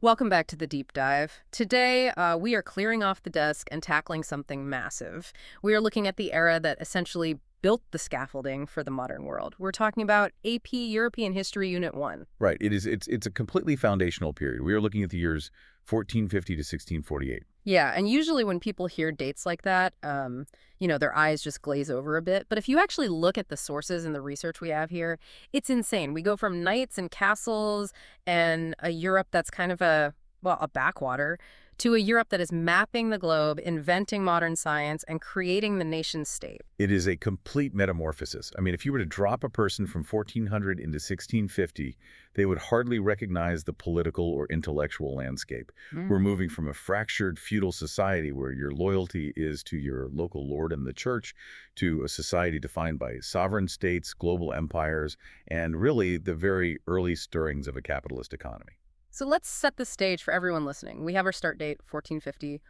Welcome back to the deep dive. Today, we are clearing off the desk and tackling something massive. We are looking at the era that essentially built the scaffolding for the modern world. We're talking about AP European History Unit 1. Right. It's a completely foundational period. We are looking at the years 1450 to 1648. Yeah, and usually when people hear dates like that, their eyes just glaze over a bit. But if you actually look at the sources and the research we have here, it's insane. We go from knights and castles and a Europe that's kind of a backwater to a Europe that is mapping the globe, inventing modern science, and creating the nation state. It is a complete metamorphosis. I mean, if you were to drop a person from 1400 into 1650, they would hardly recognize the political or intellectual landscape. We're moving from a fractured feudal society where your loyalty is to your local lord and the church to a society defined by sovereign states, global empires, and really the very early stirrings of a capitalist economy. So let's set the stage for everyone listening. We have our start date, 1450.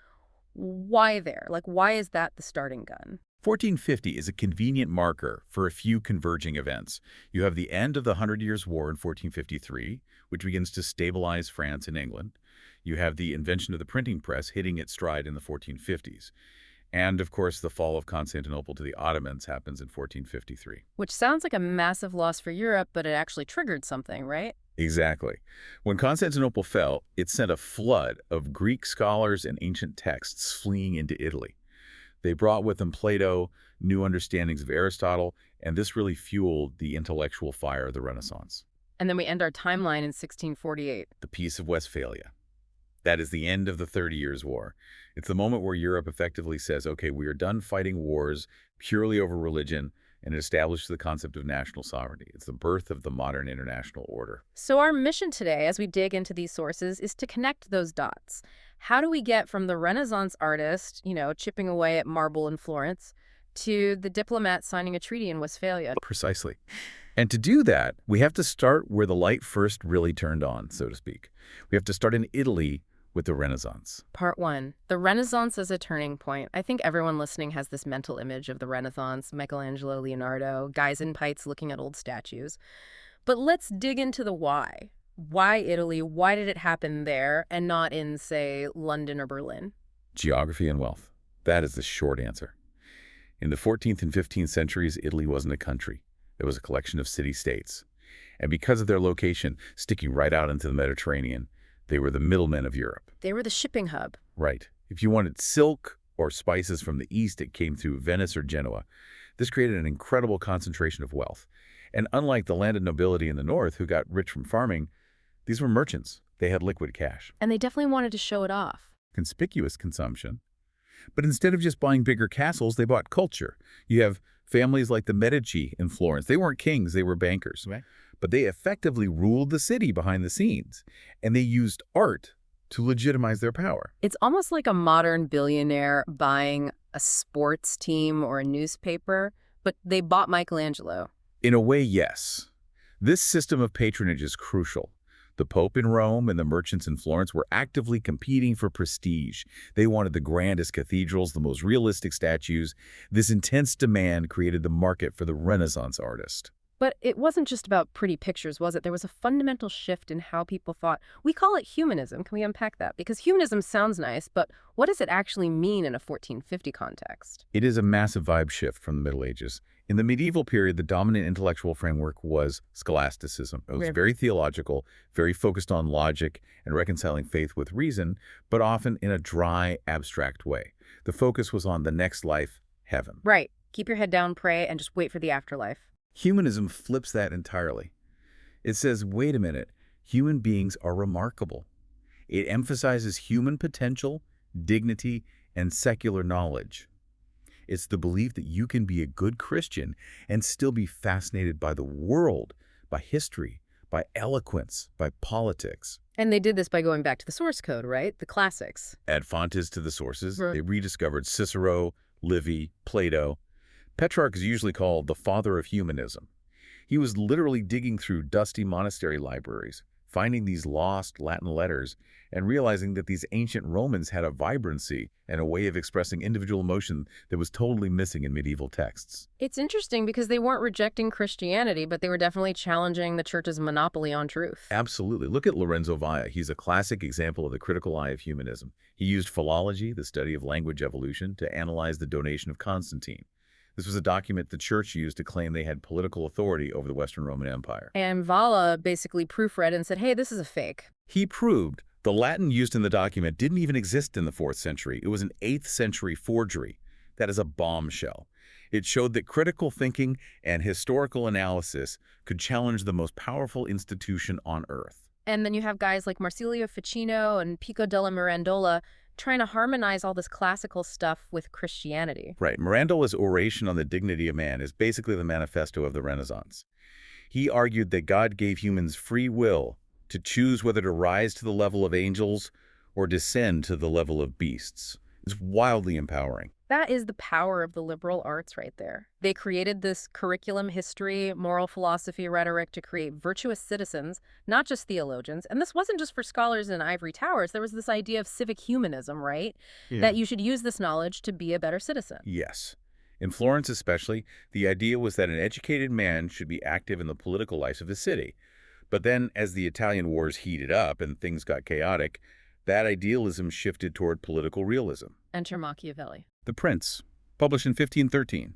Why there? Why is that the starting gun? 1450 is a convenient marker for a few converging events. You have the end of the Hundred Years' War in 1453, which begins to stabilize France and England. You have the invention of the printing press hitting its stride in the 1450s. And, of course, the fall of Constantinople to the Ottomans happens in 1453. Which sounds like a massive loss for Europe, but it actually triggered something, right? Exactly. When Constantinople fell, it sent a flood of Greek scholars and ancient texts fleeing into Italy. They brought with them Plato, new understandings of Aristotle, and this really fueled the intellectual fire of the Renaissance. And then we end our timeline in 1648. The Peace of Westphalia. That is the end of the 30 Years' War. It's the moment where Europe effectively says, okay, we are done fighting wars purely over religion, and it establishes the concept of national sovereignty. It's the birth of the modern international order. So our mission today, as we dig into these sources, is to connect those dots. How do we get from the Renaissance artist, chipping away at marble in Florence, to the diplomat signing a treaty in Westphalia? Precisely. And to do that, we have to start where the light first really turned on, so to speak. We have to start in Italy with the Renaissance. Part 1. The Renaissance as a turning point. I think everyone listening has this mental image of the Renaissance, Michelangelo, Leonardo, guys in tights looking at old statues. But let's dig into the why. Why Italy? Why did it happen there and not in, say, London or Berlin? Geography and wealth. That is the short answer. In the 14th and 15th centuries, Italy wasn't a country. It was a collection of city-states. And because of their location, sticking right out into the Mediterranean, they were the middlemen of Europe. They were the shipping hub. Right. If you wanted silk or spices from the east, it came through Venice or Genoa. This created an incredible concentration of wealth. And unlike the landed nobility in the north, who got rich from farming, these were merchants. They had liquid cash. And they definitely wanted to show it off. Conspicuous consumption. But instead of just buying bigger castles, they bought culture. You have families like the Medici in Florence. They weren't kings, they were bankers. Right. But they effectively ruled the city behind the scenes. And they used art to legitimize their power. It's almost like a modern billionaire buying a sports team or a newspaper, but they bought Michelangelo. In a way, yes. This system of patronage is crucial. The Pope in Rome and the merchants in Florence were actively competing for prestige. They wanted the grandest cathedrals, the most realistic statues. This intense demand created the market for the Renaissance artist. But it wasn't just about pretty pictures, was it? There was a fundamental shift in how people thought. We call it humanism. Can we unpack that? Because humanism sounds nice, but what does it actually mean in a 1450 context? It is a massive vibe shift from the Middle Ages. In the medieval period, the dominant intellectual framework was scholasticism. It was very theological, very focused on logic and reconciling faith with reason, but often in a dry, abstract way. The focus was on the next life, heaven. Right. Keep your head down, pray, and just wait for the afterlife. Humanism flips that entirely. It says, wait a minute, human beings are remarkable. It emphasizes human potential, dignity, and secular knowledge. It's the belief that you can be a good Christian and still be fascinated by the world, by history, by eloquence, by politics. And they did this by going back to the source code, right? The classics. Add fontes to the sources. Right. They rediscovered Cicero, Livy, Plato. Petrarch is usually called the father of humanism. He was literally digging through dusty monastery libraries, finding these lost Latin letters and realizing that these ancient Romans had a vibrancy and a way of expressing individual emotion that was totally missing in medieval texts. It's interesting because they weren't rejecting Christianity, but they were definitely challenging the church's monopoly on truth. Absolutely. Look at Lorenzo Valla. He's a classic example of the critical eye of humanism. He used philology, the study of language evolution, to analyze the donation of Constantine. This was a document the church used to claim they had political authority over the Western Roman Empire. And Valla basically proofread and said, hey, this is a fake. He proved the Latin used in the document didn't even exist in the 4th century. It was an 8th century forgery. That is a bombshell. It showed that critical thinking and historical analysis could challenge the most powerful institution on earth. And then you have guys like Marsilio Ficino and Pico della Mirandola trying to harmonize all this classical stuff with Christianity. Right. Mirandola's Oration on the Dignity of Man is basically the manifesto of the Renaissance. He argued that God gave humans free will to choose whether to rise to the level of angels or descend to the level of beasts. It's wildly empowering. That is the power of the liberal arts right there. They created this curriculum, history, moral philosophy, rhetoric to create virtuous citizens, not just theologians. And this wasn't just for scholars in ivory towers. There was this idea of civic humanism, right? Yeah. That you should use this knowledge to be a better citizen. Yes. In Florence especially, the idea was that an educated man should be active in the political life of the city. But then, as the Italian wars heated up and things got chaotic, that idealism shifted toward political realism. Enter Machiavelli. The Prince, published in 1513.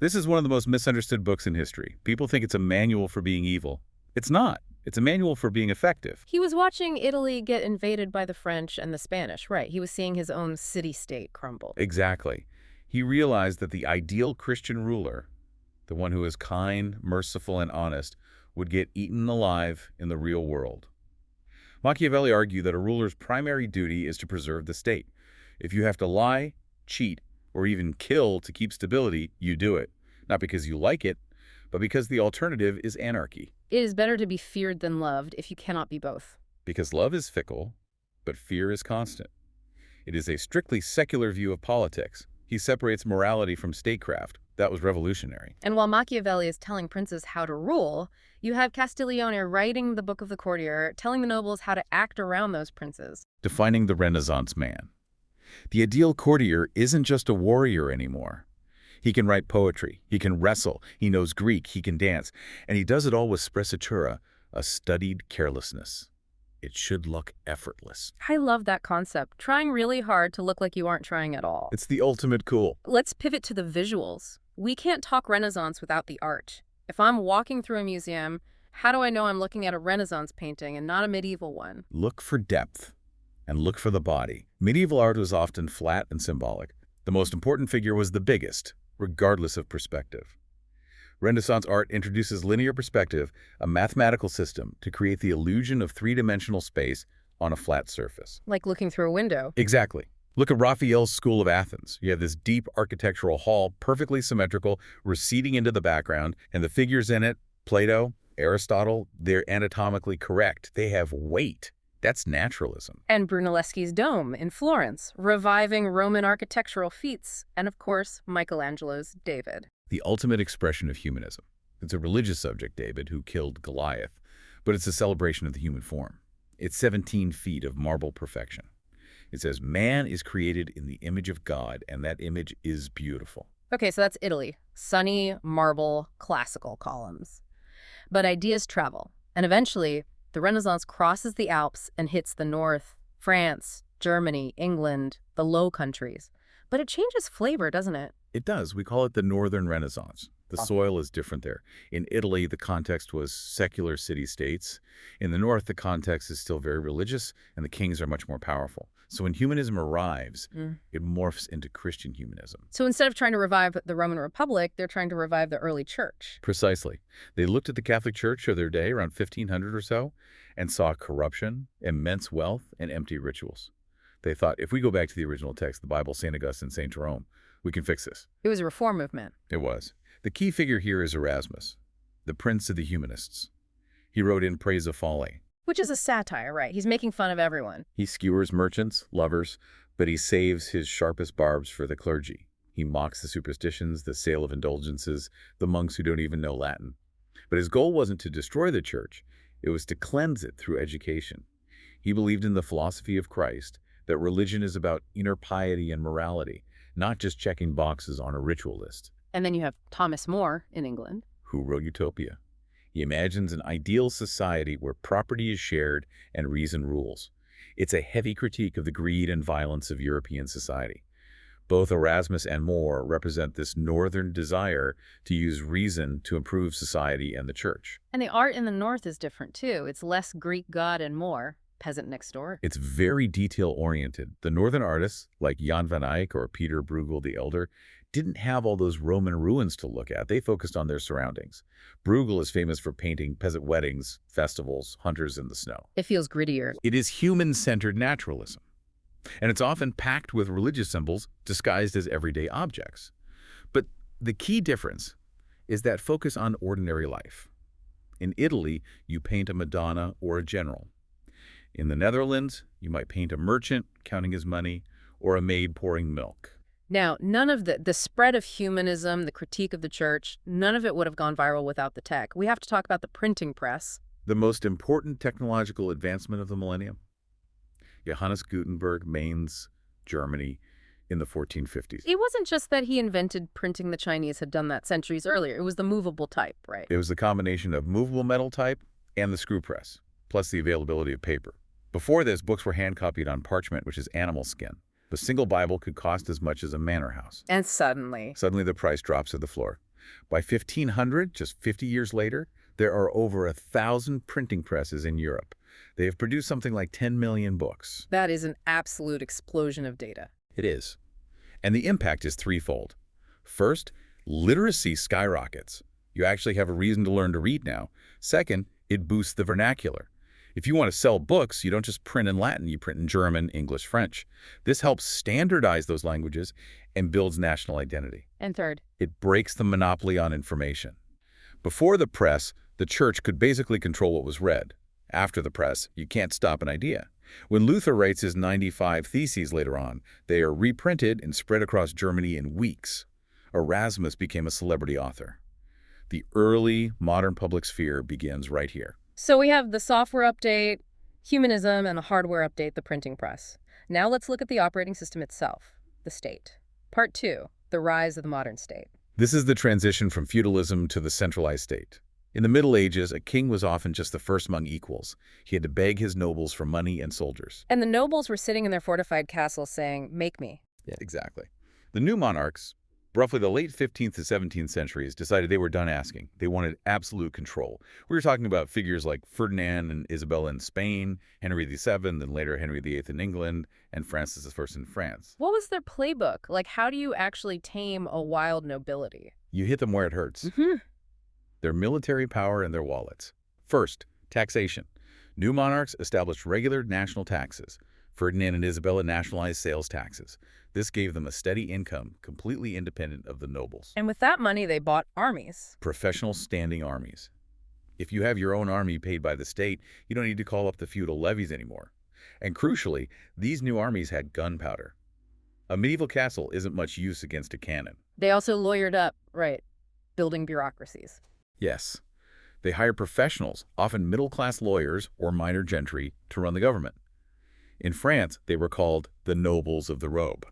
This is one of the most misunderstood books in history. People think it's a manual for being evil. It's not. It's a manual for being effective. He was watching Italy get invaded by the French and the Spanish, right? He was seeing his own city-state crumble. Exactly. He realized that the ideal Christian ruler, the one who is kind, merciful, and honest, would get eaten alive in the real world. Machiavelli argued that a ruler's primary duty is to preserve the state. If you have to lie, cheat, or even kill to keep stability, you do it. Not because you like it, but because the alternative is anarchy. It is better to be feared than loved if you cannot be both. Because love is fickle, but fear is constant. It is a strictly secular view of politics. He separates morality from statecraft. That was revolutionary. And while Machiavelli is telling princes how to rule, you have Castiglione writing the Book of the Courtier, telling the nobles how to act around those princes. Defining the Renaissance man. The ideal courtier isn't just a warrior anymore. He can write poetry, he can wrestle, he knows Greek, he can dance, and he does it all with sprezzatura, a studied carelessness. It should look effortless. I love that concept, trying really hard to look like you aren't trying at all. It's the ultimate cool. Let's pivot to the visuals. We can't talk Renaissance without the art. If I'm walking through a museum, how do I know I'm looking at a Renaissance painting and not a medieval one? Look for depth and look for the body. Medieval art was often flat and symbolic. The most important figure was the biggest, regardless of perspective. Renaissance art introduces linear perspective, a mathematical system to create the illusion of three-dimensional space on a flat surface. Like looking through a window. Exactly. Look at Raphael's School of Athens. You have this deep architectural hall, perfectly symmetrical, receding into the background, and the figures in it, Plato, Aristotle, they're anatomically correct. They have weight. That's naturalism. And Brunelleschi's Dome in Florence, reviving Roman architectural feats. And of course, Michelangelo's David. The ultimate expression of humanism. It's a religious subject, David, who killed Goliath, but it's a celebration of the human form. It's 17 feet of marble perfection. It says, man is created in the image of God, and that image is beautiful. Okay, so that's Italy. Sunny, marble, classical columns. But ideas travel, and eventually, the Renaissance crosses the Alps and hits the north, France, Germany, England, the Low Countries. But it changes flavor, doesn't it? It does. We call it the Northern Renaissance. The soil is different there. In Italy, the context was secular city-states. In the north, the context is still very religious, and the kings are much more powerful. So when humanism arrives, it morphs into Christian humanism. So instead of trying to revive the Roman Republic, they're trying to revive the early church. Precisely. They looked at the Catholic Church of their day, around 1500 or so, and saw corruption, immense wealth, and empty rituals. They thought, if we go back to the original text, the Bible, St. Augustine, St. Jerome, we can fix this. It was a reform movement. It was. The key figure here is Erasmus, the prince of the humanists. He wrote In Praise of Folly. Which is a satire, right? He's making fun of everyone. He skewers merchants, lovers, but he saves his sharpest barbs for the clergy. He mocks the superstitions, the sale of indulgences, the monks who don't even know Latin. But his goal wasn't to destroy the church. It was to cleanse it through education. He believed in the philosophy of Christ, that religion is about inner piety and morality, not just checking boxes on a ritual list. And then you have Thomas More in England. Who wrote Utopia? He imagines an ideal society where property is shared and reason rules. It's a heavy critique of the greed and violence of European society. Both Erasmus and More represent this northern desire to use reason to improve society and the church. And the art in the north is different, too. It's less Greek god and more peasant next door. It's very detail-oriented. The northern artists, like Jan van Eyck or Peter Bruegel the Elder, didn't have all those Roman ruins to look at. They focused on their surroundings. Bruegel is famous for painting peasant weddings, festivals, hunters in the snow. It feels grittier. It is human-centered naturalism. And it's often packed with religious symbols disguised as everyday objects. But the key difference is that focus on ordinary life. In Italy, you paint a Madonna or a general. In the Netherlands, you might paint a merchant counting his money or a maid pouring milk. Now, none of the spread of humanism, the critique of the church, none of it would have gone viral without the tech. We have to talk about the printing press. The most important technological advancement of the millennium? Johannes Gutenberg, Mainz, Germany, in the 1450s. It wasn't just that he invented printing. The Chinese had done that centuries earlier. It was the movable type, right? It was the combination of movable metal type and the screw press, plus the availability of paper. Before this, books were hand-copied on parchment, which is animal skin. A single Bible could cost as much as a manor house. And suddenly the price drops to the floor. By 1500, just 50 years later, there are over 1,000 printing presses in Europe. They have produced something like 10 million books. that is an absolute explosion of data. It is. And the impact is threefold. First, literacy skyrockets. You actually have a reason to learn to read now. Second, it boosts the vernacular. If you want to sell books, you don't just print in Latin, you print in German, English, French. This helps standardize those languages and builds national identity. And third, It breaks the monopoly on information. Before the press, the church could basically control what was read. After the press, you can't stop an idea. When Luther writes his 95 Theses later on, they are reprinted and spread across Germany in weeks. Erasmus became a celebrity author. The early modern public sphere begins right here. so we have the software update, humanism, and the hardware update, the printing press. Now let's look at the operating system itself, the state. Part 2, the rise of the modern state. This is the transition from feudalism to the centralized state. In the Middle Ages, a king was often just the first among equals. He had to beg his nobles for money and soldiers. And the nobles were sitting in their fortified castles saying, "Make me." Yeah, exactly. The new monarchs, roughly the late 15th to 17th centuries, decided they were done asking. They wanted absolute control. We were talking about figures like Ferdinand and Isabella in Spain, Henry VII, and later Henry VIII in England, and Francis I in France. What was their playbook? Like, how do you actually tame a wild nobility? You hit them where it hurts. Mm-hmm. Their military power and their wallets. First, taxation. New monarchs established regular national taxes. Ferdinand and Isabella nationalized sales taxes. This gave them a steady income, completely independent of the nobles. And with that money, they bought armies. Professional standing armies. If you have your own army paid by the state, you don't need to call up the feudal levies anymore. And crucially, these new armies had gunpowder. A medieval castle isn't much use against a cannon. They also lawyered up, right, building bureaucracies. Yes. They hired professionals, often middle-class lawyers or minor gentry, to run the government. In France, they were called the nobles of the robe.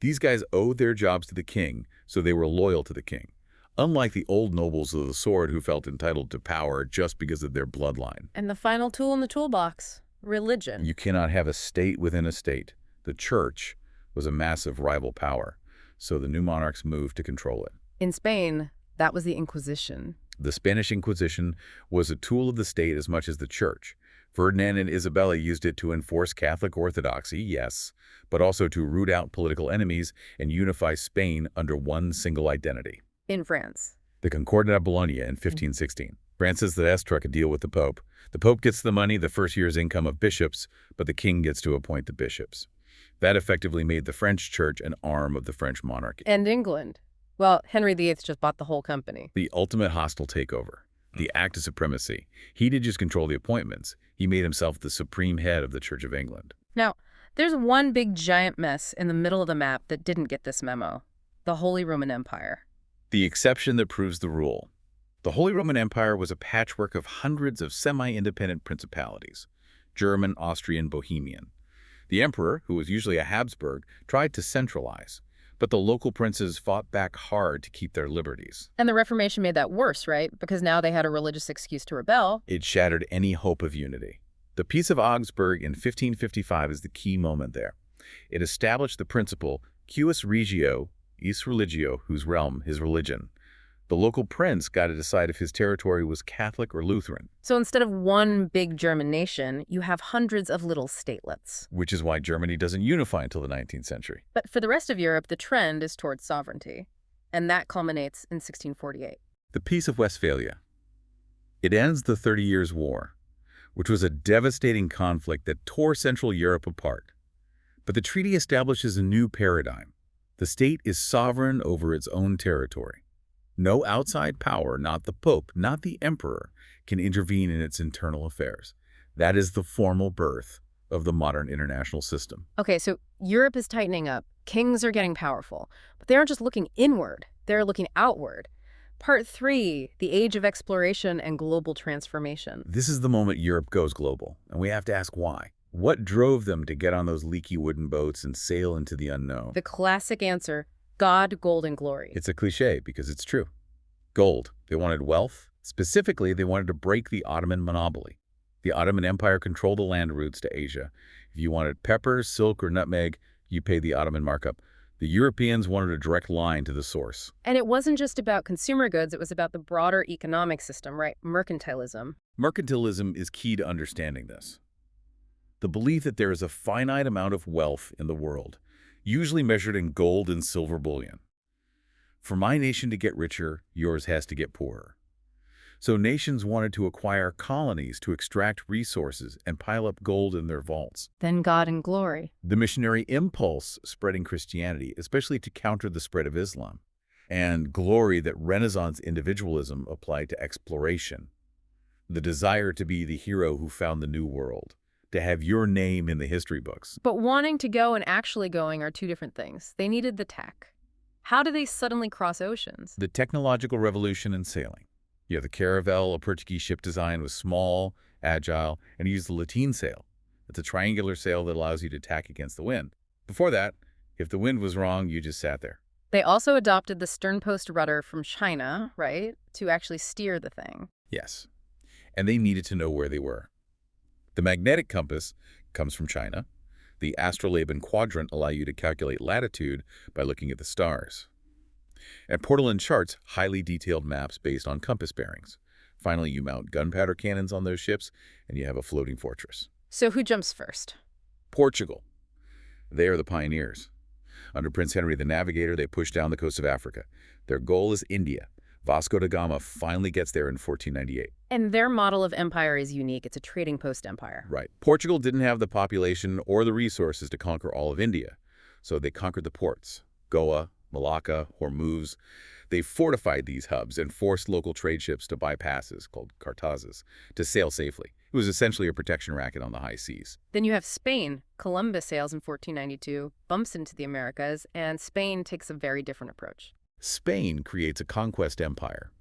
These guys owed their jobs to the king, so they were loyal to the king, unlike the old nobles of the sword who felt entitled to power just because of their bloodline. And the final tool in the toolbox, religion. You cannot have a state within a state. The church was a massive rival power, so the new monarchs moved to control it. In Spain, that was the Inquisition. The Spanish Inquisition was a tool of the state as much as the church. Ferdinand and Isabella used it to enforce Catholic orthodoxy, yes, but also to root out political enemies and unify Spain under one single identity. In France. The Concordat of Bologna in 1516. Francis I struck a deal with the Pope. The Pope gets the money, the first year's income of bishops, but the king gets to appoint the bishops. That effectively made the French church an arm of the French monarchy. And England. Well, Henry VIII just bought the whole company. The ultimate hostile takeover. The act of supremacy. He didn't just control the appointments. He made himself the supreme head of the Church of England. Now, there's one big giant mess in the middle of the map that didn't get this memo. The Holy Roman Empire. The exception that proves the rule. The Holy Roman Empire was a patchwork of hundreds of semi-independent principalities, German, Austrian, Bohemian. The emperor, who was usually a Habsburg, tried to centralize, but the local princes fought back hard to keep their liberties. And the Reformation made that worse, right? Because now they had a religious excuse to rebel. It shattered any hope of unity. The Peace of Augsburg in 1555 is the key moment there. It established the principle, cuius regio, is religio, whose realm, his religion. The local prince got to decide if his territory was Catholic or Lutheran. So instead of one big German nation, you have hundreds of little statelets. Which is why Germany doesn't unify until the 19th century. But for the rest of Europe, the trend is towards sovereignty. And that culminates in 1648. The Peace of Westphalia. It ends the 30 Years' War, which was a devastating conflict that tore Central Europe apart. But the treaty establishes a new paradigm. The state is sovereign over its own territory. No outside power, not the Pope, not the Emperor, can intervene in its internal affairs. That is the formal birth of the modern international system. Okay, so Europe is tightening up. Kings are getting powerful. But they aren't just looking inward. They're looking outward. Part 3, the age of exploration and global transformation. This is the moment Europe goes global, and we have to ask why. What drove them to get on those leaky wooden boats and sail into the unknown? The classic answer, God, gold, and glory. It's a cliche because it's true. Gold. They wanted wealth. Specifically, they wanted to break the Ottoman monopoly. The Ottoman Empire controlled the land routes to Asia. If you wanted pepper, silk, or nutmeg, you paid the Ottoman markup. The Europeans wanted a direct line to the source. And it wasn't just about consumer goods, it was about the broader economic system, right? Mercantilism. Mercantilism is key to understanding this. The belief that there is a finite amount of wealth in the world, usually measured in gold and silver bullion. For my nation to get richer, yours has to get poorer. So nations wanted to acquire colonies to extract resources and pile up gold in their vaults. Then God and glory. The missionary impulse spreading Christianity, especially to counter the spread of Islam. And glory that Renaissance individualism applied to exploration. The desire to be the hero who found the new world. To have your name in the history books. But wanting to go and actually going are two different things. They needed the tech. How do they suddenly cross oceans? The technological revolution in sailing. You have the Caravel, a Portuguese ship design, was small, agile, and used the lateen sail. It's a triangular sail that allows you to tack against the wind. Before that, if the wind was wrong, you just sat there. They also adopted the sternpost rudder from China, right, to actually steer the thing. Yes, and they needed to know where they were. The magnetic compass comes from China. The astrolabe and quadrant allow you to calculate latitude by looking at the stars. And Portolan charts highly detailed maps based on compass bearings. Finally, you mount gunpowder cannons on those ships, and you have a floating fortress. So who jumps first? Portugal. They are the pioneers. Under Prince Henry the Navigator, they push down the coast of Africa. Their goal is India. Vasco da Gama finally gets there in 1498. And their model of empire is unique. It's a trading post empire. Right. Portugal didn't have the population or the resources to conquer all of India, so they conquered the ports, Goa, Malacca, Hormuz. They fortified these hubs and forced local trade ships to buy passes, called cartazes, to sail safely. It was essentially a protection racket on the high seas. Then you have Spain. Columbus sails in 1492, bumps into the Americas, and Spain takes a very different approach. Spain creates a conquest empire.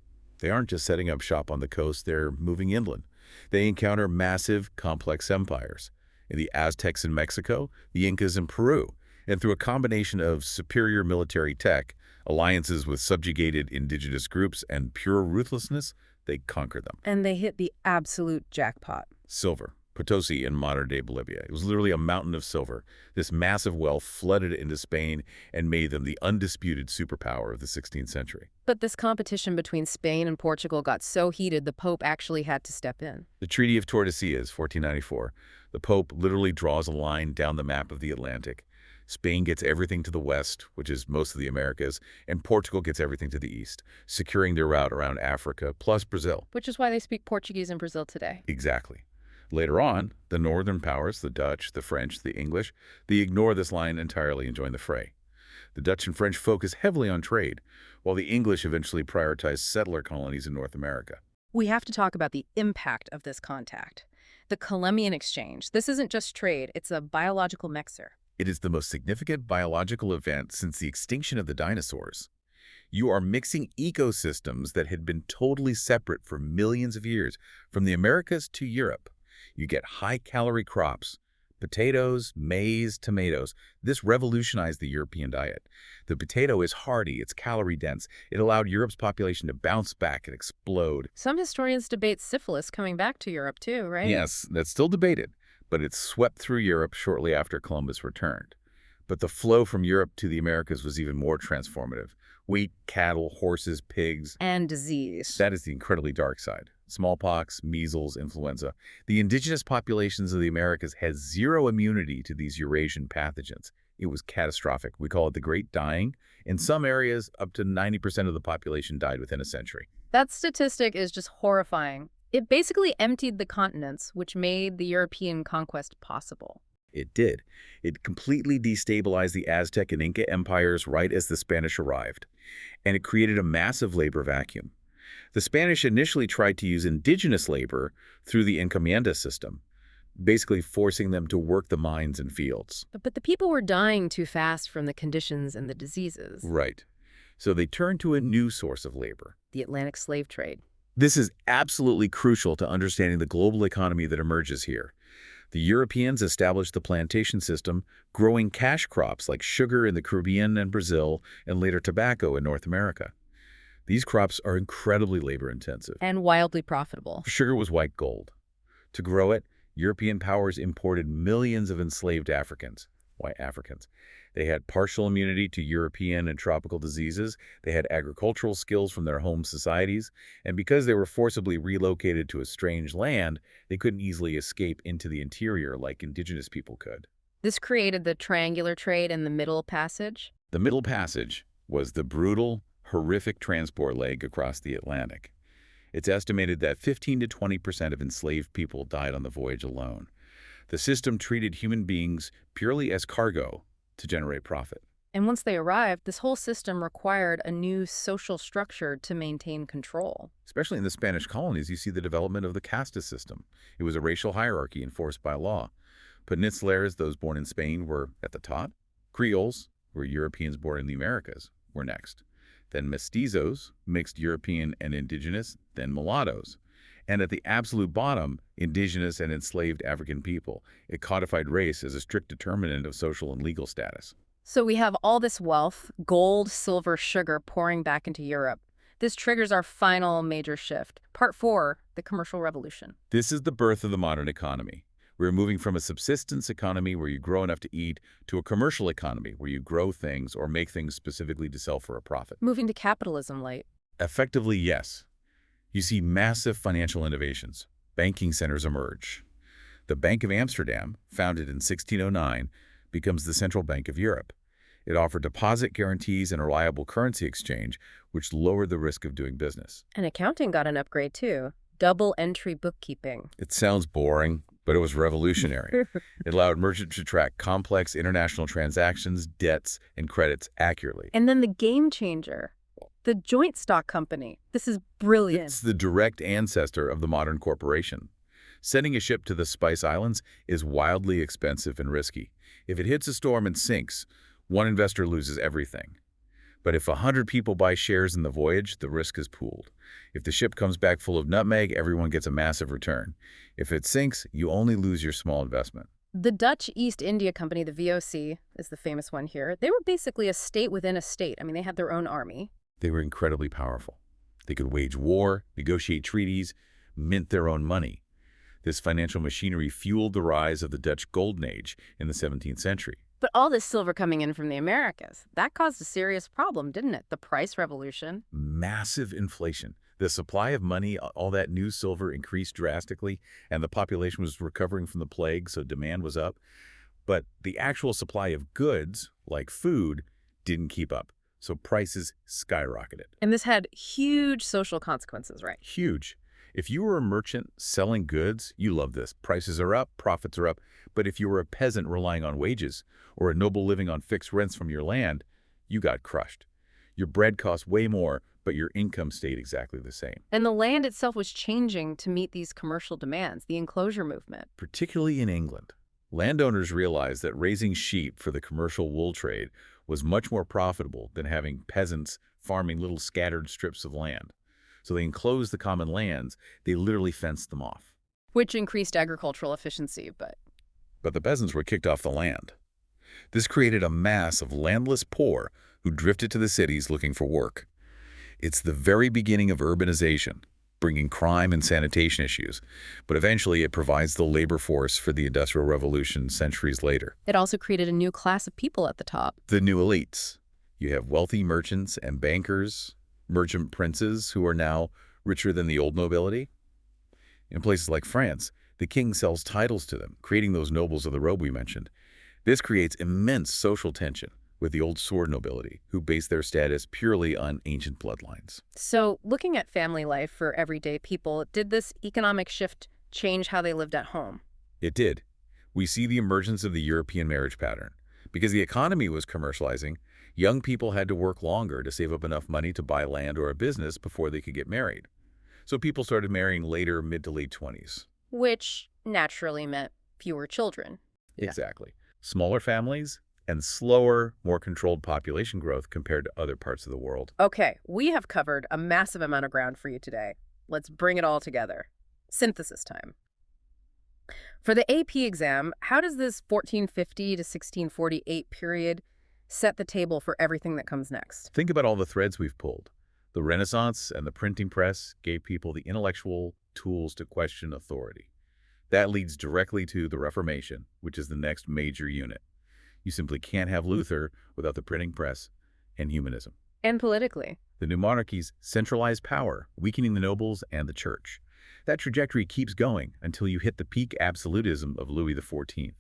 They aren't just setting up shop on the coast, they're moving inland. They encounter massive, complex empires. In the Aztecs in Mexico, the Incas in Peru, and through a combination of superior military tech, alliances with subjugated indigenous groups, and pure ruthlessness, they conquer them. And they hit the absolute jackpot. Silver. Potosi in modern-day Bolivia. It was literally a mountain of silver. This massive wealth flooded into Spain and made them the undisputed superpower of the 16th century. But this competition between Spain and Portugal got so heated the Pope actually had to step in. The Treaty of Tordesillas, 1494. The Pope literally draws a line down the map of the Atlantic. Spain gets everything to the west, which is most of the Americas, and Portugal gets everything to the east, securing their route around Africa, plus Brazil. Which is why they speak Portuguese in Brazil today. Exactly. Later on, the northern powers, the Dutch, the French, the English, they ignore this line entirely and join the fray. The Dutch and French focus heavily on trade, while the English eventually prioritize settler colonies in North America. We have to talk about the impact of this contact. The Columbian Exchange. This isn't just trade, it's a biological mixer. It is the most significant biological event since the extinction of the dinosaurs. You are mixing ecosystems that had been totally separate for millions of years, from the Americas to Europe. You get high-calorie crops, potatoes, maize, tomatoes. This revolutionized the European diet. The potato is hardy, it's calorie-dense. It allowed Europe's population to bounce back and explode. Some historians debate syphilis coming back to Europe too, right? Yes, that's still debated, but it swept through Europe shortly after Columbus returned. But the flow from Europe to the Americas was even more transformative. Wheat, cattle, horses, pigs. And disease. That is the incredibly dark side. Smallpox, measles, influenza. The indigenous populations of the Americas had zero immunity to these Eurasian pathogens. It was catastrophic. We call it the Great Dying. In some areas, up to 90% of the population died within a century. That statistic is just horrifying. It basically emptied the continents, which made the European conquest possible. It did. It completely destabilized the Aztec and Inca empires right as the Spanish arrived, and it created a massive labor vacuum. The Spanish initially tried to use indigenous labor through the encomienda system, basically forcing them to work the mines and fields. But the people were dying too fast from the conditions and the diseases. Right. So they turned to a new source of labor. The Atlantic slave trade. This is absolutely crucial to understanding the global economy that emerges here. The Europeans established the plantation system, growing cash crops like sugar in the Caribbean and Brazil, and later tobacco in North America. These crops are incredibly labor-intensive. And wildly profitable. Sugar was white gold. To grow it, European powers imported millions of enslaved Africans, white Africans. They had partial immunity to European and tropical diseases, they had agricultural skills from their home societies, and because they were forcibly relocated to a strange land, they couldn't easily escape into the interior like indigenous people could. This created the triangular trade and the Middle Passage. The Middle Passage was the brutal, horrific transport leg across the Atlantic. It's estimated that 15 to 20% of enslaved people died on the voyage alone. The system treated human beings purely as cargo to generate profit. And once they arrived, this whole system required a new social structure to maintain control. Especially in the Spanish colonies, you see the development of the casta system. It was a racial hierarchy enforced by law. Peninsulars, those born in Spain, were at the top. Creoles, who were Europeans born in the Americas, were next. Then mestizos, mixed European and indigenous, then mulattoes. And at the absolute bottom, indigenous and enslaved African people. It codified race as a strict determinant of social and legal status. So we have all this wealth, gold, silver, sugar pouring back into Europe. This triggers our final major shift. Part 4, the commercial revolution. This is the birth of the modern economy. We're moving from a subsistence economy where you grow enough to eat to a commercial economy where you grow things or make things specifically to sell for a profit. Moving to capitalism, light. Effectively, yes. You see massive financial innovations. Banking centers emerge. The Bank of Amsterdam, founded in 1609, becomes the central bank of Europe. It offered deposit guarantees and a reliable currency exchange, which lowered the risk of doing business. And accounting got an upgrade too. Double entry bookkeeping. It sounds boring, but it was revolutionary. It allowed merchants to track complex international transactions, debts, and credits accurately. And then the game changer, the joint stock company. This is brilliant. It's the direct ancestor of the modern corporation. Sending a ship to the Spice Islands is wildly expensive and risky. If it hits a storm and sinks, one investor loses everything. But if 100 people buy shares in the voyage, the risk is pooled. If the ship comes back full of nutmeg, everyone gets a massive return. If it sinks, you only lose your small investment. The Dutch East India Company, the VOC, is the famous one here. They were basically a state within a state. I mean, they had their own army. They were incredibly powerful. They could wage war, negotiate treaties, mint their own money. This financial machinery fueled the rise of the Dutch Golden Age in the 17th century. But all this silver coming in from the Americas, that caused a serious problem, didn't it? The price revolution. Massive inflation. The supply of money, all that new silver increased drastically, and the population was recovering from the plague, so demand was up. But the actual supply of goods, like food, didn't keep up, so prices skyrocketed. And this had huge social consequences, right? Huge. If you were a merchant selling goods, you love this. Prices are up, profits are up. But if you were a peasant relying on wages or a noble living on fixed rents from your land, you got crushed. Your bread cost way more, but your income stayed exactly the same. And the land itself was changing to meet these commercial demands, the enclosure movement. Particularly in England. Landowners realized that raising sheep for the commercial wool trade was much more profitable than having peasants farming little scattered strips of land. So they enclosed the common lands, they literally fenced them off. Which increased agricultural efficiency, but But the peasants were kicked off the land. This created a mass of landless poor who drifted to the cities looking for work. It's the very beginning of urbanization, bringing crime and sanitation issues, but eventually it provides the labor force for the Industrial Revolution centuries later. it also created a new class of people at the top. The new elites. You have wealthy merchants and bankers, merchant princes who are now richer than the old nobility. In places like France, the king sells titles to them, creating those nobles of the robe we mentioned. This creates immense social tension with the old sword nobility, who base their status purely on ancient bloodlines. So, looking at family life for everyday people, did this economic shift change how they lived at home? It did. We see the emergence of the European marriage pattern. Because the economy was commercializing, young people had to work longer to save up enough money to buy land or a business before they could get married. So people started marrying later, mid to late 20s. Which naturally meant fewer children. Yeah. Exactly. Smaller families and slower, more controlled population growth compared to other parts of the world. Okay, we have covered a massive amount of ground for you today. Let's bring it all together. Synthesis time. For the AP exam, how does this 1450 to 1648 period set the table for everything that comes next? Think about all the threads we've pulled. The Renaissance and the printing press gave people the intellectual tools to question authority. That leads directly to the Reformation, which is the next major unit. You simply can't have Luther without the printing press and humanism. And politically. The new monarchies centralize power, weakening the nobles and the church. That trajectory keeps going until you hit the peak absolutism of Louis XIV.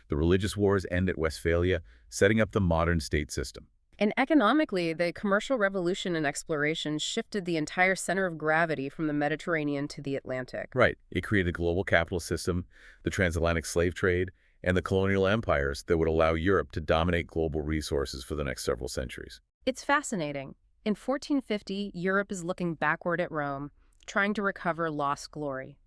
The religious wars end at Westphalia, setting up the modern state system. And economically, the commercial revolution and exploration shifted the entire center of gravity from the Mediterranean to the Atlantic. Right. It created a global capitalist system, the transatlantic slave trade, and the colonial empires that would allow Europe to dominate global resources for the next several centuries. It's fascinating. In 1450, Europe is looking backward at Rome, trying to recover lost glory.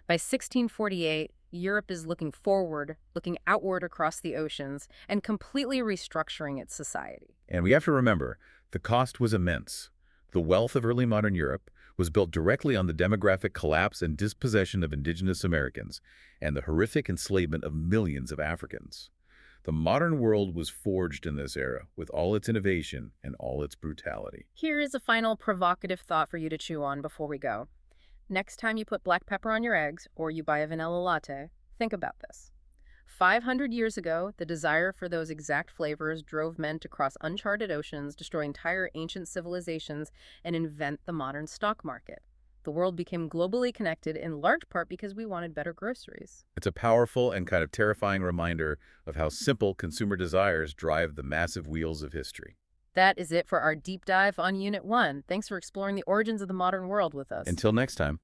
By 1648, Europe is looking forward, looking outward across the oceans, and completely restructuring its society. And we have to remember, the cost was immense. The wealth of early modern Europe was built directly on the demographic collapse and dispossession of indigenous Americans and the horrific enslavement of millions of Africans. The modern world was forged in this era with all its innovation and all its brutality. Here is a final provocative thought for you to chew on before we go. Next time you put black pepper on your eggs or you buy a vanilla latte, think about this. 500 years ago, the desire for those exact flavors drove men to cross uncharted oceans, destroy entire ancient civilizations, and invent the modern stock market. The world became globally connected in large part because we wanted better groceries. It's a powerful and kind of terrifying reminder of how simple consumer desires drive the massive wheels of history. That is it for our deep dive on Unit 1. Thanks for exploring the origins of the modern world with us. Until next time.